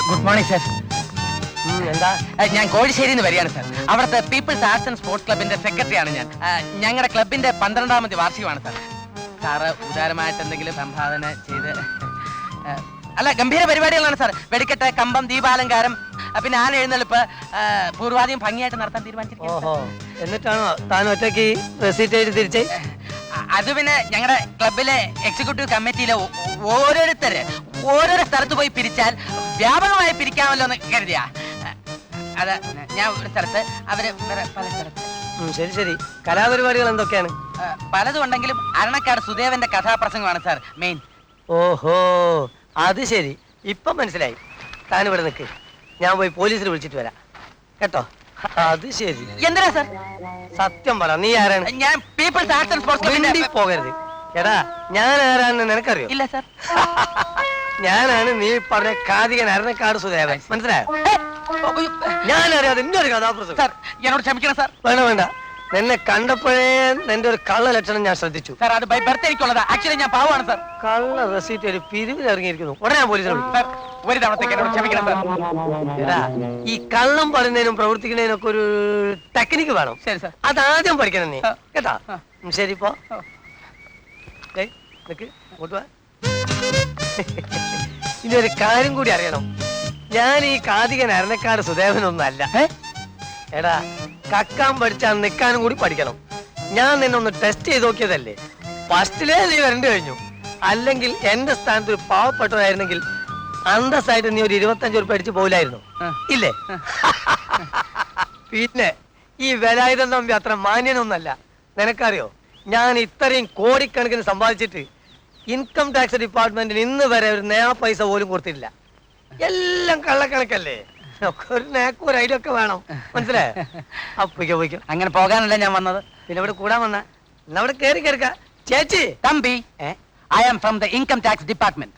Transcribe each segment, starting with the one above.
Good morning sir. എന്താ? ഞാൻ കോഴിശ്ശേരിയിൽ നിന്ന് വരികയാണ് സർ. അവിടുത്തെ പീപ്പിൾസ് ആർട്സ് ആൻഡ് സ്പോർട്സ് ക്ലബിന്റെ സെക്രട്ടറിയാണ് ഞാൻ. ഞങ്ങളുടെ ക്ലബിന്റെ 12ാമത്തെ വാർഷികമാണ് സർ. സാറ് ഉദാരമായിട്ട് എന്തെങ്കിലും സംഭാവന ചെയ്ത് അല്ല, ഗംഭീര പരിപാടികളാണ് സാർ. വെടിക്കെട്ട്, കമ്പം, ദീപാലങ്കാരം, പിന്നെ ആന എഴുന്നള്ളിപ്പ് പൂർവാധികം ഭംഗിയായിട്ട് നടത്താൻ തീരുമാനിച്ചിരിക്കുന്നു. എന്നിട്ടാണോ താൻ ഒറ്റയ്ക്ക് റെസീറ്റ് എഴുതി തിരിച്ചേ? അത് പിന്നെ ഞങ്ങളുടെ ക്ലബിലെ എക്സിക്യൂട്ടീവ് കമ്മിറ്റിയിലെ ഓരോരോ സ്ഥലത്ത് പോയി പിരിച്ചാൽ വ്യാപകമായി പിരിക്കാമല്ലോ എന്ന് കരുതിയാ. അത് ഞാൻ ഒരു സ്ഥലത്ത്, അവര് പല സ്ഥലത്ത്. ശരി ശരി. കലാപരിപാടികൾ എന്തൊക്കെയാണ്? പലതും ഉണ്ടെങ്കിലും അരണക്കാട് സുദേവന്റെ കഥാപ്രസംഗമാണ് സാർ മെയിൻ. ഓഹോ, അത് ശരി. ഇപ്പം മനസ്സിലായി. താൻ ഇവിടെ നിൽക്ക്, ഞാൻ പോയി പോലീസിൽ വിളിച്ചിട്ട് വരാം കേട്ടോ. അത് ശരി. എന്തിനാ സാർ? സത്യം പറ, നീ ആരാണ്? ഞാൻ പീപ്പിൾസ് ആർട്സ് ആൻഡ് സ്പോർട്സ് ക്ലബിന്റെ. പോകരുത്. എടാ, ഞാൻ ആരാണെന്ന് നിനക്കറിയോ? ഇല്ല സാർ. ഞാനാണ് നീ പറഞ്ഞ കാതികൻ അരണക്കാട് സുദേവൻ. മനസ്സിലായോ? ഞാനറിയാതെ ഇന്നൊരു കഥാപ്രസംഗം. സാർ, എന്നോട് ക്ഷമിക്കണം സാർ. വേണ്ട വേണ്ട, നിന്നെ കണ്ടപ്പോഴേ നിന്റെ ഒരു കള്ള ലക്ഷണം ഞാൻ ശ്രദ്ധിച്ചു. സാർ, അത് ബൈ ബർത്ത് എനിക്കുള്ളതാ. ആക്ച്വലി ഞാൻ പാവമാണ് സാർ. കള്ള റെസീറ്റ് ഒരു പിരിവിൽ ഇറങ്ങിയിരിക്കുന്നു. ഉടനെ ഞാൻ പോലീസിനെ വിളിക്കും. സാർ, ഒരു തവണത്തേക്ക് എന്നോട് ക്ഷമിക്കണം സാർ. എടാ, ഈ കള്ളം പറയുന്നതിനും പ്രവർത്തിക്കുന്നതിനും ഒക്കെ ഒരു ടെക്നിക്ക് വേണം. ശരി സാർ. അതാദ്യം പഠിക്കണം നീ കേട്ടാ. ശരി, ഇപ്പോ ഇനി ഒരു കാര്യം കൂടി അറിയണം. ഞാൻ ഈ കാതികൻ അരണക്കാട് സുദേവനൊന്നല്ല. എടാ, കക്കാൻ പഠിച്ചാൽ നിൽക്കാനും കൂടി പഠിക്കണം. ഞാൻ നിന്നെ ഒന്ന് ടെസ്റ്റ് ചെയ്ത് നോക്കിയതല്ലേ. ഫസ്റ്റിലേ നീ വരണ്ടു കഴിഞ്ഞു. അല്ലെങ്കിൽ എന്റെ സ്ഥാനത്ത് ഒരു പാവപ്പെട്ടതായിരുന്നെങ്കിൽ അന്തസ്സായിട്ട് നീ ഒരു 25 രൂപ അടിച്ചു പോയില്ലായിരുന്നു, ഇല്ലേ? പിന്നെ ഈ വേലായുധൻ തമ്പി അത്ര മാന്യനൊന്നല്ല. നിനക്കറിയോ, ഞാൻ ഇത്രയും കോടിക്കണക്കിന് സമ്പാദിച്ചിട്ട് ഇൻകം ടാക്സ് ഡിപ്പാർട്ട്മെന്റിന് ഇന്ന് വരെ ഒരു നയാ പൈസ പോലും കൊടുത്തിട്ടില്ല. എല്ലാം കള്ളക്കണക്കല്ലേ. ഒരു നേക്കും ഒരു ഐഡിയ ഒക്കെ വേണം. മനസ്സിലായോ? അപ്പോയിക്കോ. അങ്ങനെ പോകാനല്ല ഞാൻ വന്നത്. പിന്നെ ഇവിടെ കൂടാൻ വന്ന അവിടെ കയറി കിടക്ക. ചേച്ചി തമ്പി, I am from the income tax department.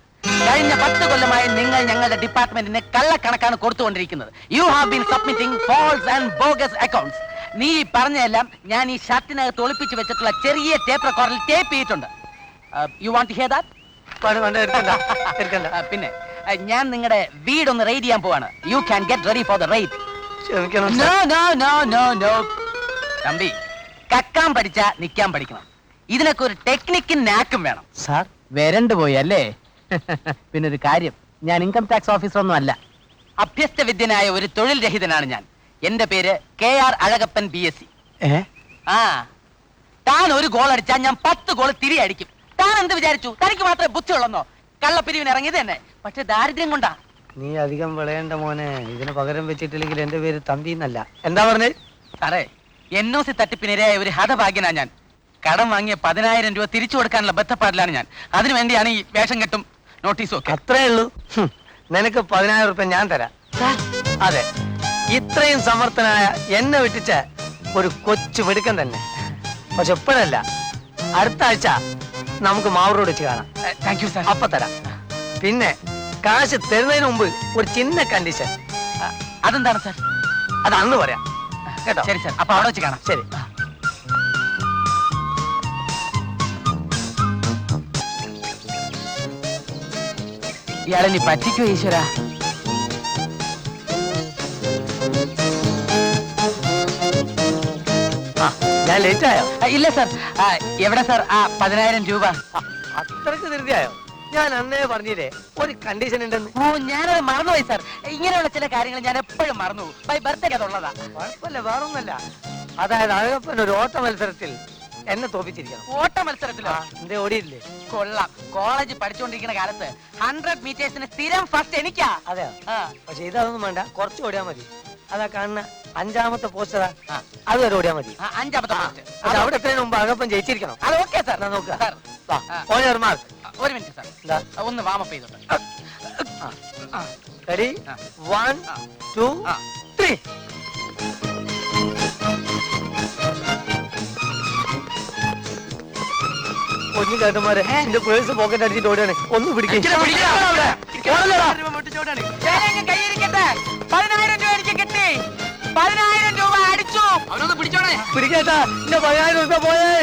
കഴിഞ്ഞ 10 കൊല്ലമായി നിങ്ങൾ ഞങ്ങളുടെ ഡിപ്പാർട്ട്മെന്റിന് കള്ളക്കണക്കാണ് കൊടുത്തുകൊണ്ടിരിക്കുന്നത്. You have been submitting false and bogus accounts. നീ പറഞ്ഞെല്ലാം ഞാൻ ഈ ഷർട്ടിനകത്ത് ഒളിപ്പിച്ച് വെച്ചിട്ടുള്ള ചെറിയ ടേപ്പ് റെക്കോർഡിൽ ടേപ്പ് ചെയ്തിട്ടുണ്ട്. You want to hear that? പിന്നെ ഞാൻ നിങ്ങളുടെ വീടൊന്ന് റെയ്ഡ് ചെയ്യാൻ പോവാണ്. You can get ready for the raid. തമ്പി, കക്കാൻ പഠിച്ചാ നിക്കാൻ പഠിക്കണം. ഇതിനൊക്കെ ഒരു ടെക്നിക്കും നാക്കും വേണം. സാർ, വരണ്ടു പോയി അല്ലേ? പിന്നെ ഒരു കാര്യം, ഞാൻ ഇൻകം ടാക്സ് ഓഫീസർ ഒന്നും അല്ല. അഭ്യസ്ത വിദ്യനായ ഒരു തൊഴിൽ രഹിതനാണ് ഞാൻ. എന്റെ പേര് KR അഴകപ്പൻ BSc. താൻ ഒരു ഗോൾ അടിച്ചാൽ ഞാൻ 10 ഗോൾ തിരി അടിക്കും. താൻ എന്ത് വിചാരിച്ചു? തനിക്ക് മാത്രമേ ബുദ്ധിയുള്ളെന്നോ? കള്ളപ്പിരിവിന് ഇറങ്ങിയത് തന്നെ, പക്ഷെ ദാരിദ്ര്യം കൊണ്ടാ. നീ അധികം വിളയേണ്ട മോനെ. ഇതിന് പകരം വെച്ചിട്ടില്ലെങ്കിൽ എന്റെ പേര് തമ്പി എന്നല്ല. എന്താ പറഞ്ഞേ? സാറേ, NOC തട്ടിപ്പിനിരയായ ഒരു ഹതഭാഗ്യനാ ഞാൻ. കടം വാങ്ങിയ 10,000 രൂപ തിരിച്ചു കൊടുക്കാനുള്ള ബദ്ധപ്പാടിലാണ് ഞാൻ. അതിനു വേണ്ടിയാണ് ഈ വേഷം കെട്ടും നോട്ടീസും ഒക്കെ. അത്രേ ഉള്ളൂ. നിനക്ക് 10,000 രൂപ ഞാൻ തരാം. അതെ, ഇത്രയും സമർത്ഥനായ എന്നെ വിട്ടിച്ച ഒരു കൊച്ചു മിടുക്കൻ തന്നെ. പക്ഷെ എപ്പോഴല്ല, അടുത്ത ആഴ്ച നമുക്ക് മാവൂർ റോഡ് വെച്ച് കാണാം. Thank you sir. അപ്പൊ തരാം. പിന്നെ കാശ് തരുന്നതിന് മുമ്പ് ഒരു ചിന്ന കണ്ടീഷൻ. അതെന്താണ് സാർ? അത് അന്ന് പറയാം കേട്ടോ. ശരി സാർ, അപ്പൊ അവിടെ വെച്ച് കാണാം. ശരി. ഇയാളെ നീ പറ്റിക്കോ ഈശ്വര. ഞാൻ ലേറ്റ് ആയോ? ഇല്ല സാർ. എവിടെ സാർ ആ 10,000 രൂപ? അത്രക്ക് ധൃതിയായോ? ഞാൻ അന്നേ പറഞ്ഞില്ലേ ഒരു കണ്ടീഷൻ ഉണ്ടെന്ന്. ഓ, ഞാനത് മറന്നുപോയി സാർ. ഇങ്ങനെയുള്ള ചില കാര്യങ്ങൾ ഞാൻ എപ്പോഴും മറന്നു. ബൈ ബർത്ത്ഡേ അതുള്ളതാ. കുഴപ്പമില്ല, വേറൊന്നല്ല. അതായത് അഴകപ്പൻ ഒരു ഓട്ട മത്സരത്തിൽ എന്നെ തോപ്പിച്ചിരിക്കണം. ഓട്ട മത്സരത്തിലോ? എന്തേ ഓടിയില്ലേ? കൊള്ളാം. കോളേജ് പഠിച്ചുകൊണ്ടിരിക്കുന്ന കാലത്ത് 100 മീറ്റേഴ്സിന് സ്ഥിരം ഫസ്റ്റ് എനിക്കാ. അതെയോ? പക്ഷെ ഇതൊന്നും വേണ്ട, കുറച്ച് ഓടിയാ മതി. അതാ കാണുന്ന 5ാമത്തെ പോസ്റ്ററാ, അത് വരെ ഓടിയാ മതി. 5ാമത്തെ പോസ്റ്റ്. അവിടെ എത്രയും മുമ്പ് അഴകപ്പൻ ജയിച്ചിരിക്കണം. അത് ഓക്കെ സാർ. നോക്കുക. ഒരു മിനിറ്റ് സാർ, ഒന്ന് വാമപ്പ് ചെയ്തോട്ടെ. റെഡി? 1 2 3. ഒന്നും കേട്ടന്മാരെ എന്റെ പേഴ്സ് പോക്കറ്റ് അടിച്ചിട്ട് ഓടിയാണ്. ഒന്ന് പിടിക്കും. 10,000 രൂപ എനിക്ക് കിട്ടി. 10,000 രൂപ അടിച്ചു. അവനൊന്ന് പിടിച്ചോണേ. പിടിക്കേട്ടാ, എന്റെ 10,000 രൂപ പോയേ.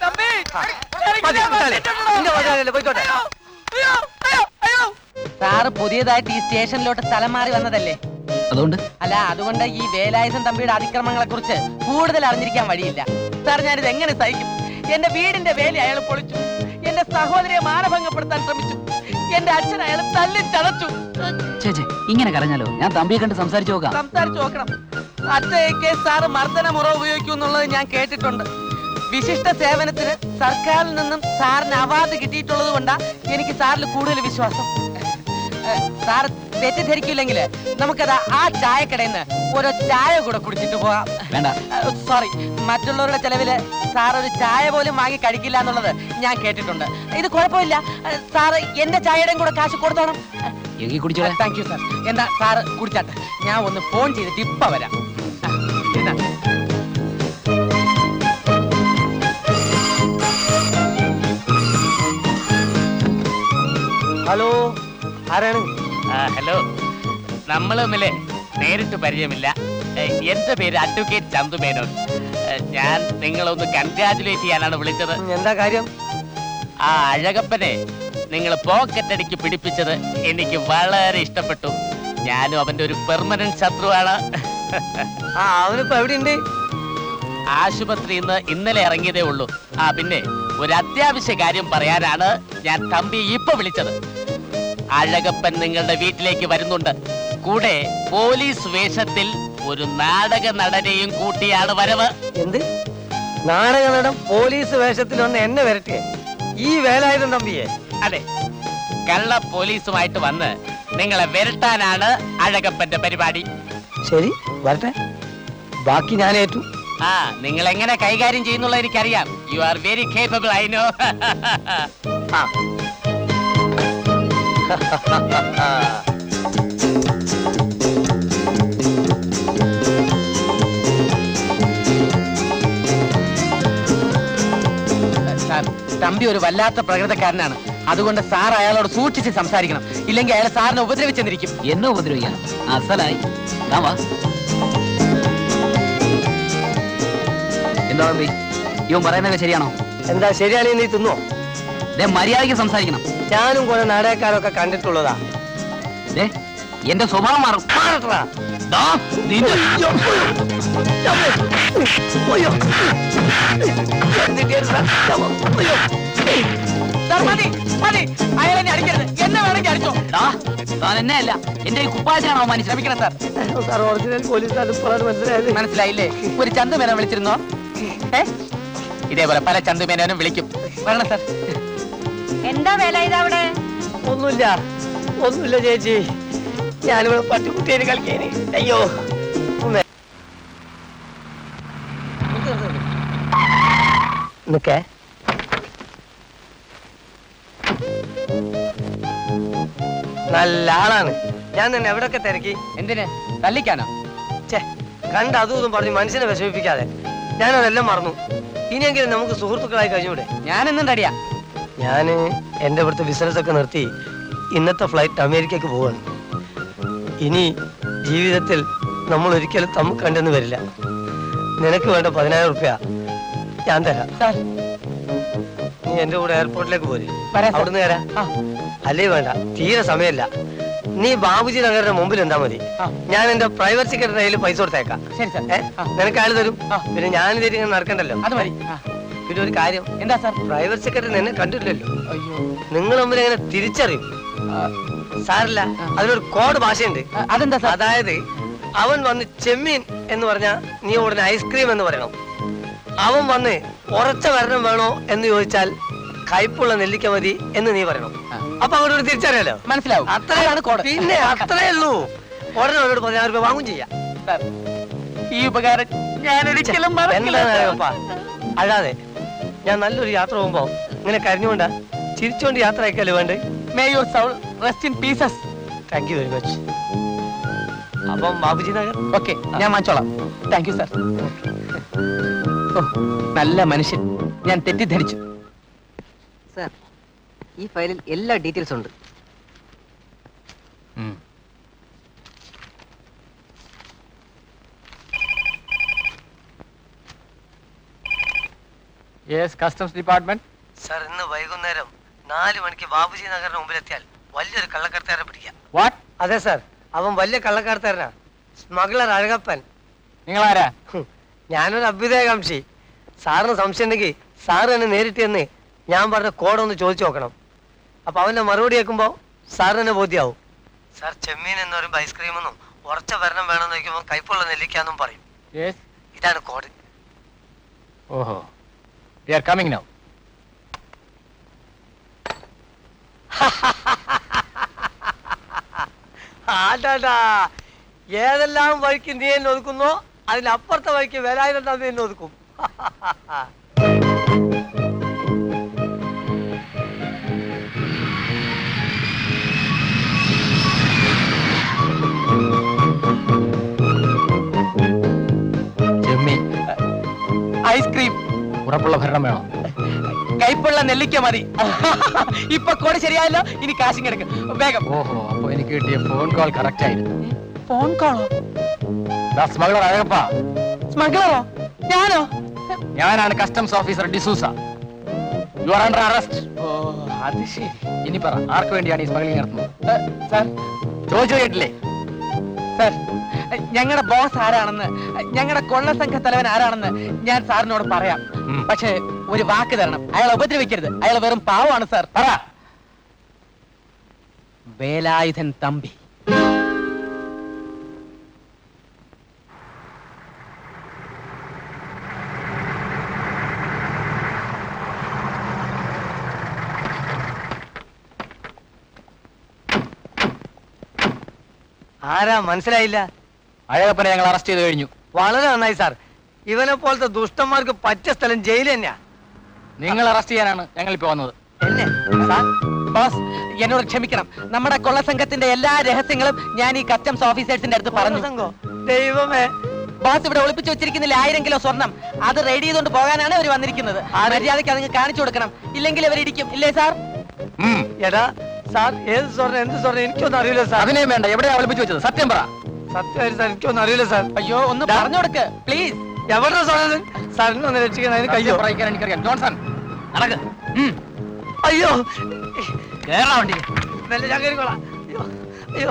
തമ്പി പുതിയതായിട്ട് ഈ സ്റ്റേഷനിലോട്ട് സ്ഥലം മാറി വന്നതല്ലേ. അതുകൊണ്ട് ഈ വേലായുധൻ തമ്പിയുടെ അതിക്രമങ്ങളെ കുറിച്ച് കൂടുതൽ അറിഞ്ഞിരിക്കാൻ വഴിയില്ല സാർ. ഞാനിത് എങ്ങനെ സഹിക്കും? എന്റെ വീടിന്റെ വേലി അയാൾ പൊളിച്ചു, എന്റെ സഹോദരിയെ മാനഭംഗപ്പെടുത്താൻ ശ്രമിച്ചു, എന്റെ അച്ഛൻ അയാൾ തല്ലിച്ചതച്ചു. ചേച്ചി ഇങ്ങനെ കരഞ്ഞാലോ? ഞാൻ തമ്പിയെ കണ്ട് സംസാരിച്ചു നോക്കണം. അച്ഛയ്ക്ക് സാറ് മർദ്ദനമുറ ഉപയോഗിക്കും എന്നുള്ളത് ഞാൻ കേട്ടിട്ടുണ്ട്. വിശിഷ്ട സേവനത്തിന് സർക്കാരിൽ നിന്നും സാറിന് അവാർഡ് കിട്ടിയിട്ടുള്ളത് കൊണ്ടാ എനിക്ക് സാറിൽ കൂടുതൽ വിശ്വാസം. സാർ തെറ്റിദ്ധരിക്കില്ലെങ്കിൽ നമുക്കത് ആ ചായക്കടയിൽ നിന്ന് ഒരു ചായ കൂടെ കുടിച്ചിട്ട് പോവാം. സോറി, മറ്റുള്ളവരുടെ ചെലവില് സാർ ഒരു ചായ പോലും വാങ്ങി കഴിക്കില്ല എന്നുള്ളത് ഞാൻ കേട്ടിട്ടുണ്ട്. ഇത് കുഴപ്പമില്ല, സാറ് എന്റെ ചായയുടെയും കൂടെ കാശ് കൊടുത്തോണം. Thank you sir. എന്താ സാറ് കുടിച്ചാട്ടെ, ഞാൻ ഒന്ന് ഫോൺ ചെയ്തിട്ട് ഇപ്പൊ വരാം. ഹലോ, ആരാണ്? ഹലോ, നമ്മൾ തമ്മില് നേരിട്ട് പരിചയമില്ല. എന്റെ പേര് അഡ്വക്കേറ്റ് ചന്തു മേനോൻ. ഞാൻ നിങ്ങളൊന്ന് കൺഗ്രാജുലേറ്റ് ചെയ്യാനാണ് വിളിച്ചത്. എന്താ കാര്യം? ആ അഴകപ്പനെ നിങ്ങൾ പോക്കറ്റ് അടിക്ക് പിടിപ്പിച്ചത് എനിക്ക് വളരെ ഇഷ്ടപ്പെട്ടു. ഞാനും അവന്റെ ഒരു പെർമനന്റ് ശത്രുവാണ്. അവനിപ്പോ എവിടെയുണ്ട്? ആശുപത്രിയിൽ നിന്ന് ഇന്നലെ ഇറങ്ങിയതേ ഉള്ളൂ. പിന്നെ ഒരു അത്യാവശ്യ കാര്യം പറയാനാണ് ഞാൻ തമ്പി ഇപ്പൊ വിളിച്ചത്. അഴകപ്പൻ നിങ്ങളുടെ വീട്ടിലേക്ക് വരുന്നുണ്ട്. കൂടെ പോലീസ് വേഷത്തിൽ ഒരു നാടക നടനെയും കൂട്ടിയാണ് വരവ്. എന്ത് നാടക നടൻ പോലീസ് വേഷത്തിൽ വന്ന് എന്നെ വരട്ടെ? ഈ വേലായുധൻ തമ്പിയെ? അതെ, കള്ള പോലീസുമായിട്ട് വന്ന് നിങ്ങളെ വരട്ടാനാണ് അഴകപ്പന്റെ പരിപാടി. ശരി, വരട്ടെ. ബാക്കി ഞാൻ ഏറ്റു. നിങ്ങൾ എങ്ങനെ കൈകാര്യം ചെയ്യുന്നുള്ള എനിക്കറിയാം. You are very capable, I know. Thampi ഒരു വല്ലാത്ത പ്രകൃതക്കാരനാണ്. അതുകൊണ്ട് സാർ അയാളോട് സൂക്ഷിച്ച് സംസാരിക്കണം. ഇല്ലെങ്കിൽ അയാൾ സാറിനെ ഉപദ്രവിച്ചെന്നിരിക്കും. എന്നെ ഉപദ്രവിക്കണം? അസലായി. എന്താ തമ്പി, ഇവൻ പറയുന്നതൊക്കെ ശരിയാണോ? എന്താ ശരിയാണെങ്കിൽ നീ തിന്നോ? മര്യാദയ്ക്ക് സംസാരിക്കണം. ഞാനും കുറെ നാടകക്കാരൊക്കെ കണ്ടിട്ടുള്ളതാ. എന്റെ സ്വഭാവം മാറും. എന്നെ അല്ല, എന്റെ ഈ കുപ്പായത്തിനാണ് അവമാനിച്ചത്. ശ്രമിക്കണം സാർ. ഒറിജിനൽ പോലീസ് മനസ്സിലായില്ലേ? ഒരു ചന്തുമേനോൻ വിളിച്ചിരുന്നോ? ഇതേപോലെ പല ചന്തുമേനോനും വിളിക്കും. വരണം സാർ. എന്താ വേല ഇതവിടെ? ഒന്നുമില്ല ചേച്ചി, ഞാനിവിടെ പട്ടിക്കുട്ടിയെ കളിക്കേന്. അയ്യോ, നിക്കേ. നല്ല ആളാണ്. ഞാൻ തന്നെ എവിടൊക്കെ തിരക്കി. എന്തിന്? തല്ലിക്കാനോ? കണ്ട് അതും ഇതും പറഞ്ഞ് മനുഷ്യനെ വിഷമിപ്പിക്കാതെ. ഞാനതെല്ലാം മറന്നു. ഇനിയെങ്കിലും നമുക്ക് സുഹൃത്തുക്കളായി കഴിഞ്ഞൂടെ? ഞാനെന്നും റെഡിയാ. ഞാന് എന്റെ ഇവിടുത്തെ ബിസിനസ് ഒക്കെ നിർത്തി ഇന്നത്തെ ഫ്ലൈറ്റ് അമേരിക്കക്ക് പോവാണ്. ഇനി ജീവിതത്തിൽ നമ്മൾ ഒരിക്കലും തമ്മിൽ കണ്ടെന്ന് വരില്ല. നിനക്ക് വേണ്ട 10,000 റുപ്യ ഞാൻ തരാം. നീ എന്റെ കൂടെ എയർപോർട്ടിലേക്ക് പോര്. അവിടുന്ന് തരാം. അല്ലേ വേണ്ട, തീരെ സമയമില്ല. നീ ബാബുജി നഗറിന്റെ മുമ്പിൽ എന്താ മതി. ഞാൻ എന്റെ പ്രൈവറ്റ് സെക്രട്ടറിയുടെ കയ്യിൽ പൈസ കൊടുത്തേക്കാം. നിനക്ക് അയാൾ തരും. പിന്നെ ഞാൻ ഇതിങ്ങനെ നടക്കണ്ടല്ലോ. പിന്നെ ഒരു കാര്യം. എന്താ സാർ? പ്രൈവറ്റ് സെക്രട്ടറി എന്നെ കണ്ടിട്ടില്ലല്ലോ. നിങ്ങൾ തമ്മിൽ എങ്ങനെ തിരിച്ചറിയും? സാറില്ല, അതിനൊരു കോഡ് ഭാഷയുണ്ട്. അതെന്താ? അതായത് അവൻ വന്ന് ചെമ്മീൻ എന്ന് പറഞ്ഞാ നീ ഉടനെ ഐസ്ക്രീം എന്ന് പറയണം. അവൻ വന്ന് ഉറച്ച വരണം വേണോ എന്ന് ചോദിച്ചാൽ കയ്പുള്ള നെല്ലിക്ക മതി എന്ന് നീ പറയണം. അപ്പൊ അവനോട് തിരിച്ചറിയാലോ. മനസ്സിലാവും. അത്രയാണ് കോഡ്. പിന്നെ അത്രേ ഉള്ളൂ. ഉടനെ അവനോട് 10,000 രൂപ വാങ്ങും ചെയ്യാം. ഈ ഉപകാരം ഞാൻ ഒരിക്കലും എന്താ അഴാതെ. ഞാൻ നല്ലൊരു യാത്ര പോകുമ്പോ ഇങ്ങനെ കരഞ്ഞുകൊണ്ടാ ചിരിച്ചുകൊണ്ട് യാത്ര അയക്കല്ലേ വേണ്ടേ? May your soul rest in pieces. Thank you very much. അപ്പം ബാബുജി നഗർ. ഓക്കെ, ഞാൻ വാങ്ങിച്ചോളാം. Thank you sir. നല്ല മനുഷ്യൻ, ഞാൻ തെറ്റിദ്ധരിച്ചു. സാർ, ഈ ഫയലിൽ എല്ലാ ഡീറ്റെയിൽസ് ഉണ്ട്. Yes, customs department. സാർ, ഇന്ന് വൈകുന്നേരം 4 മണിക്ക് ബാബുജി നഗറിന് മുമ്പിലെത്തിയാൽ വലിയൊരു കള്ളക്കടത്തുകാരെ പിടിക്കാം. വാട്ട്? അതെ സാർ, അവൻ വലിയ കള്ളക്കാരത്തരനാ, സ്മഗ്ലർ അഴകപ്പൻ. നിങ്ങളാരാ? ഞാനൊരു അഭ്യുദയകാംക്ഷി. സാറിന് സംശയം ഉണ്ടെങ്കിൽ സാറ് എന്നെ നേരിട്ട് എന്ന് ഞാൻ പറഞ്ഞ കോഡൊന്ന് ചോദിച്ചു നോക്കണം. അപ്പൊ അവന്റെ മറുപടി കേൾക്കുമ്പോ സാർ തന്നെ ബോധ്യാവും. സാർ ചെമ്മീൻ എന്ന് പറയുമ്പോ ഐസ്ക്രീം എന്നും ഉറച്ച ഭരണം വേണമെന്ന് ചോദിക്കുമ്പോൾ കൈപ്പുള്ള നെല്ലിക്കാന്നും പറയും. Yes. ഇതാണ് കോഡ്. ഓഹോ, we are coming now. ആടാ, ഏതെല്ലാം വഴിക്ക് നീ എന്നെ ഒതുക്കുന്നോ അതിനപ്പുറത്തെ വഴിക്ക് വേലായുധൻ നീ എന്നെ ഒതുക്കും. ചെമ്മീൻ, ഐസ്ക്രീം, ഉറപ്പുള്ള ഭരണം വേണം. കൈപ്പുള്ള നെല്ലിക്ക മതി. ഇപ്പൊ കോഡ് ശരിയായല്ലോ, ഇനി കാശിങ് എടുക്കും വേഗം. ഓഹോ, അപ്പൊ എനിക്ക് കിട്ടിയ ഫോൺ കോൾ കറക്റ്റ് ആയിരുന്നു. ഫോൺ കോളോ? സ്മഗ്ലർ അഴകപ്പ, സ്മഗ്ലറോ? ഞാനോ? ഞാനാണ് customs officer D'Souza. You are under arrest. ഓ, അത് ശരി. ഇനി പറ, ആർക്ക് വേണ്ടിയാണ് ഈ സ്മഗ്ലിംഗ് നടത്തുന്നത്? സാർ, ചോദിച്ചു കേട്ടില്ലേ? സാർ, ഞങ്ങളുടെ ബോസ് ആരാണെന്ന്, ഞങ്ങളുടെ കൊള്ളസംഘ തലവൻ ആരാണെന്ന് ഞാൻ സാറിനോട് പറയാം. ഉം. പക്ഷേ ഒരു വാക്ക് തരണം, അയാളെ ഉപദ്രവിക്കരുത്. അയാൾ വെറും പാവമാണ് സാർ. പറ. വേലായുധൻ തമ്പി. ആരാ മനസ്സിലായില്ല? അഴകപ്പനെ ഞങ്ങൾ അറസ്റ്റ് ചെയ്ത് കഴിഞ്ഞു. വളരെ നന്നായി സാർ. ഇവനെ പോലത്തെ ദുഷ്ടന്മാർക്ക് പറ്റിയ സ്ഥലം ജയിൽ തന്നെയാ. നിങ്ങൾ അറസ്റ്റ് ചെയ്യാനാണ് ഞങ്ങൾ ഇപ്പൊ വന്നത്. എന്നെ സാർ, ബോസ് എന്നോട് ക്ഷമിക്കണം. നമ്മുടെ കൊള്ളസംഘത്തിന്റെ എല്ലാ രഹസ്യങ്ങളും ഞാൻ ഈ കസ്റ്റംസ് ഓഫീസേഴ്സിന്റെ അടുത്ത് പറഞ്ഞു. സംഘോ? ദൈവമേ, ബോസ് ഇവിടെ ഒളിപ്പിച്ചു വെച്ചിരിക്കുന്നില്ല 1000 കിലോ സ്വർണം. അത് റെഡി ചെയ്തുകൊണ്ട് പോകാനാണ് അവർ വന്നിരിക്കുന്നത്. ആ മര്യാദയ്ക്ക് അതിന് കാണിച്ചു കൊടുക്കണം, ഇല്ലെങ്കിൽ അവർ ഇടിക്കും. ഇല്ലേ സാർ? ഉം. എടാ സാർ, ഏത് സ്വർണ്ണം എന്ത് സ്വർണ്ണം എനിക്കൊന്നും അറിയില്ല സാർ. അതിനെയും വേണ്ട, എവിടെയാ ഒളിപ്പിച്ചു വെച്ചത്? സത്യം പറ. സത്യമായിട്ട് സാർ എനിക്കൊന്നും അറിയില്ല സാർ. അയ്യോ, ഒന്ന് പറഞ്ഞു കൊടുക്ക് പ്ലീസ്. എവിടെ സ്വർണ്ണം? സാറിനെ ഒന്ന് രക്ഷിക്കണം, അതിന് കയ്യോ? സത്യം പറയിക്കാൻ എനിക്കറിയാം. ജോൺസൺ, നടക്ക്. അയ്യോ, കേരള വണ്ടി. മെല്ലെ ഞാൻ കയറിക്കോളാം. അയ്യോ അയ്യോ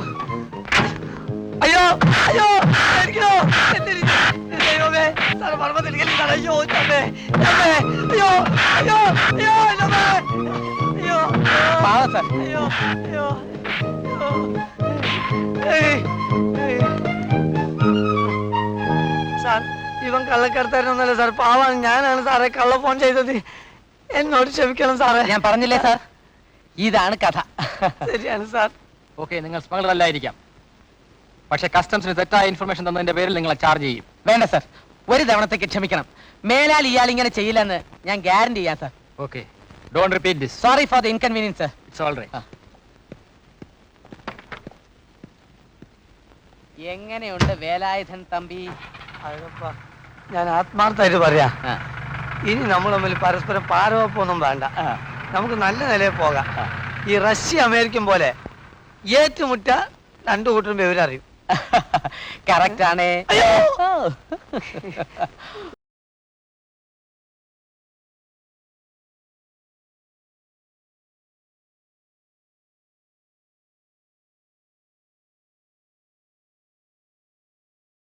അയ്യോ അയ്യോ, എനിക്കോ ദൈവമേ, സാർ പറമ്പത്തിരിക്കല്ലേ സാർ. അയ്യോ ചമ്മേ, ചമ്മേ, അയ്യോ അയ്യോ അയ്യോ ചമ്മേ, അയ്യോ പാവം സാർ. അയ്യോ അയ്യോ അയ്യോ. സാർ, ഇവൻ കള്ളക്കടത്താരനൊന്നല്ല സാർ, പാവാണ്. ഞാനാണ് സാറെ കള്ള ഫോൺ ചെയ്തത്. എന്നോട് ക്ഷമിക്കണം സാറേ. ഞാൻ പറഞ്ഞില്ലേ സാർ, ഇതാണ് കഥ. ശരിയാണ് സാർ. ഓക്കെ, നിങ്ങൾ സ്മഗ്ലർ അല്ലായിരിക്കാം, പക്ഷെ കസ്റ്റംസിന് തെറ്റായ ഇൻഫർമേഷൻ തന്നതിന്റെ പേരിൽ നിങ്ങളെ ചാർജ് ചെയ്യും. വേണ്ട സാർ, ഒരു തവണത്തേക്ക് ക്ഷമിക്കണം. മേലാൽ ഇയാൾ ഇങ്ങനെ ചെയ്യില്ലെന്ന് ഞാൻ ഗ്യാരണ്ടി ചെയ്യാം sir. Okay, don't repeat this. Sorry for the inconvenience sir. It's all right. എങ്ങനെയുണ്ട് വേലായുധൻ തമ്പി? അഴകപ്പ, ഞാൻ ആത്മാർത്ഥമായിട്ട് പറയാ, ആ, ഇനി നമ്മൾ തമ്മിൽ പരസ്പരം പാരവപ്പൊന്നും വേണ്ട. നമുക്ക് നല്ല നിലയിൽ പോകാം. ഈ റഷ്യ അമേരിക്കൻ പോലെ ഏറ്റുമുട്ട രണ്ടു കൂട്ടരും വിവരം അറിയും. കറക്റ്റ് ആണേ. അയ്യോ. ഓ.